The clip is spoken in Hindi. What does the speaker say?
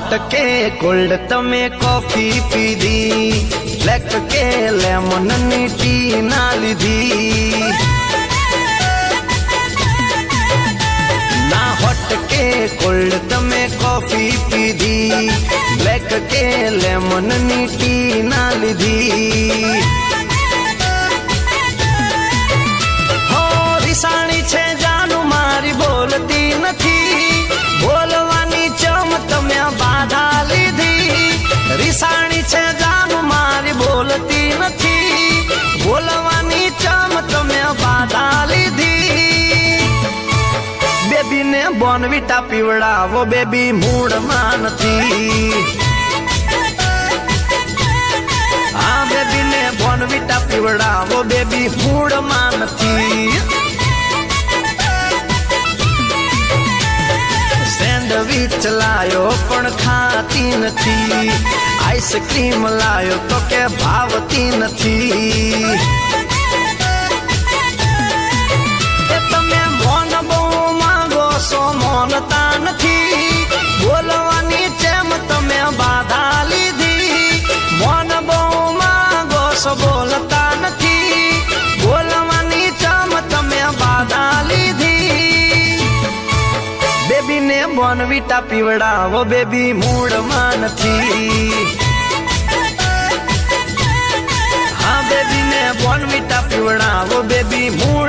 हॉट के कोल्ड तमे कॉफी पीधी, ब्लैक के लेमन नी टी ना लीधी। ना हॉट के कोल्ड तमे कॉफी पीधी, ब्लैक के लेमन नी टी ना लीधी। हो रिसाणी छे जानू मारी बोलती नथी, बोलवानी चम तमे बाधा लीधी। रिसाणी छे जानू मारी बोलती नथी, बोलवानी चम तमे बाधा लीधी। बेबी ने बोर्नविटा पीवड़ावो, बेबी मूड में नथी। हाँ बेबी ने बोर्नविटा पीवड़ावो, बेबी मूड में नथी। सैंडविच लायो पण खाती नथी, आइसक्रीम लायो तो के भावती नथी। ए तमे मोन बहु मांगो सो मोनता नथी, बोलवानी चेम तमे बाधा लीधी। मोन बहु मांगो सो बोलता नथी, बोलवानी चम तमे बाधा लीधी। बेबी ने बोर्नविटा पीवड़ावो, बेबी मूड में नथी। हाँ बेबी ने बोर्नविटा पीवड़ावो, बेबी मूड